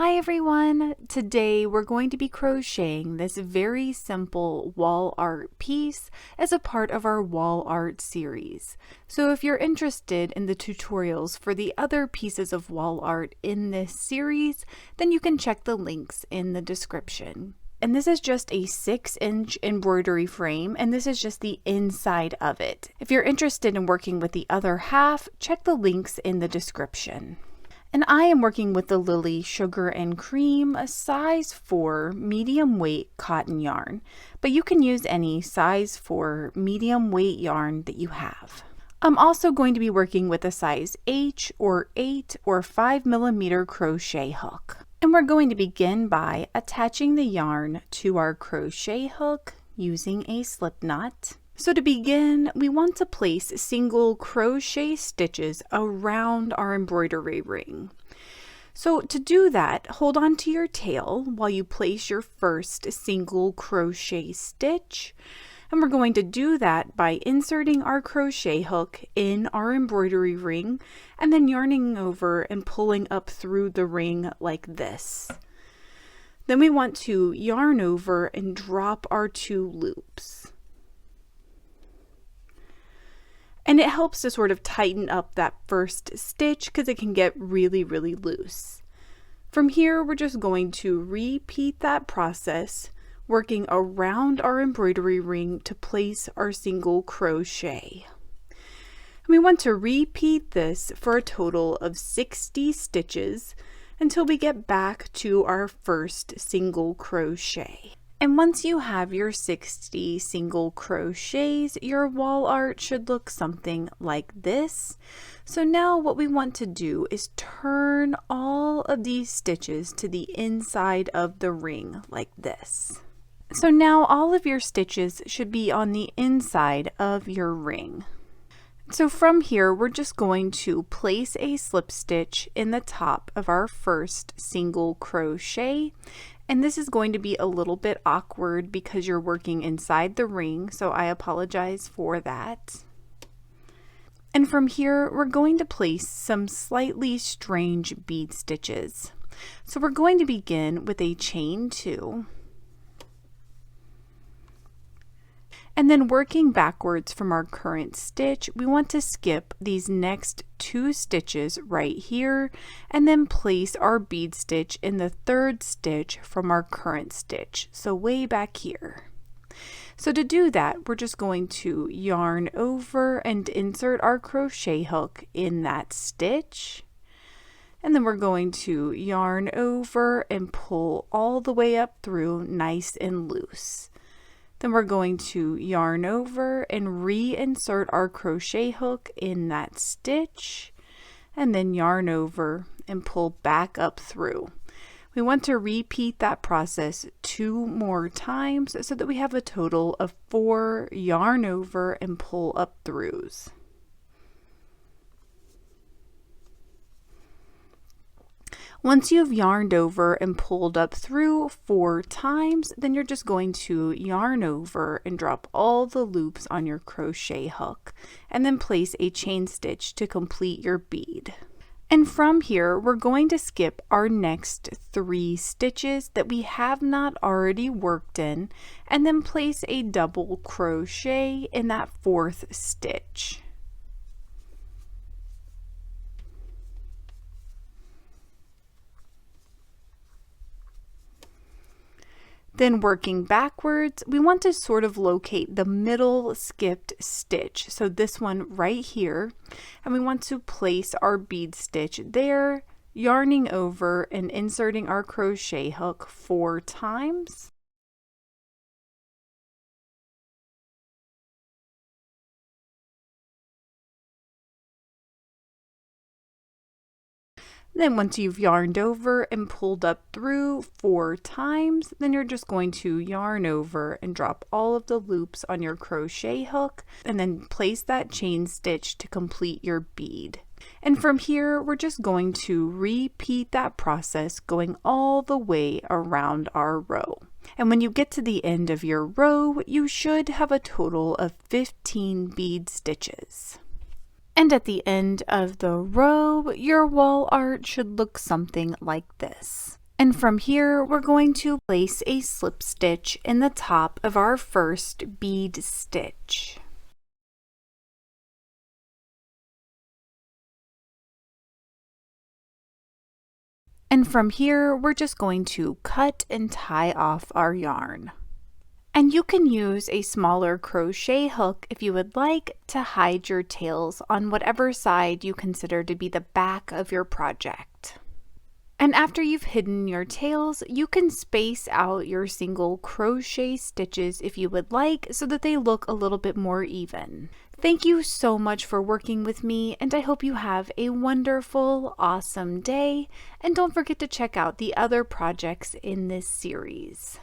Hi everyone! Today we're going to be crocheting this very simple wall art piece as a part of our wall art series. So if you're interested in the tutorials for the other pieces of wall art in this series, then you can check the links in the description. And this is just a 6-inch embroidery frame, and this is just the inside of it. If you're interested in working with the other half, check the links in the description. And I am working with the Lily Sugar and Cream, a size 4 medium weight cotton yarn, but you can use any size 4 medium weight yarn that you have. I'm also going to be working with a size H or 8 or 5mm crochet hook. And we're going to begin by attaching the yarn to our crochet hook using a slip knot. So to begin, we want to place single crochet stitches around our embroidery ring. So to do that, hold on to your tail while you place your first single crochet stitch. And we're going to do that by inserting our crochet hook in our embroidery ring and then yarning over and pulling up through the ring like this. Then we want to yarn over and drop our 2 loops. And it helps to sort of tighten up that first stitch because it can get really loose. From here, we're just going to repeat that process, working around our embroidery ring to place our single crochet. And we want to repeat this for a total of 60 stitches until we get back to our first single crochet. And once you have your 60 single crochets, your wall art should look something like this. So now what we want to do is turn all of these stitches to the inside of the ring like this. So now all of your stitches should be on the inside of your ring. So from here, we're just going to place a slip stitch in the top of our first single crochet. And this is going to be a little bit awkward because you're working inside the ring, so I apologize for that. And from here, we're going to place some slightly strange bead stitches. So we're going to begin with a chain 2. And then working backwards from our current stitch, we want to skip these next 2 stitches right here and then place our bead stitch in the 3rd stitch from our current stitch, so way back here. So to do that, we're just going to yarn over and insert our crochet hook in that stitch. And then we're going to yarn over and pull all the way up through nice and loose. Then we're going to yarn over and reinsert our crochet hook in that stitch and then yarn over and pull back up through. We want to repeat that process 2 more times so that we have a total of 4 yarn over and pull up throughs. Once you've yarned over and pulled up through 4 times, then you're just going to yarn over and drop all the loops on your crochet hook, and then place a chain stitch to complete your bead. And from here, we're going to skip our next 3 stitches that we have not already worked in, and then place a double crochet in that 4th stitch. Then working backwards, we want to sort of locate the middle skipped stitch. So this one right here, and we want to place our bead stitch there, yarning over and inserting our crochet hook 4 times. Then once you've yarned over and pulled up through 4 times, then you're just going to yarn over and drop all of the loops on your crochet hook and then place that chain stitch to complete your bead. And from here, we're just going to repeat that process going all the way around our row. And when you get to the end of your row, you should have a total of 15 bead stitches. And at the end of the row, your wall art should look something like this. And from here, we're going to place a slip stitch in the top of our first bead stitch. And from here, we're just going to cut and tie off our yarn. And you can use a smaller crochet hook if you would like to hide your tails on whatever side you consider to be the back of your project. And after you've hidden your tails, you can space out your single crochet stitches if you would like so that they look a little bit more even. Thank you so much for working with me, and I hope you have a wonderful, awesome day. And don't forget to check out the other projects in this series.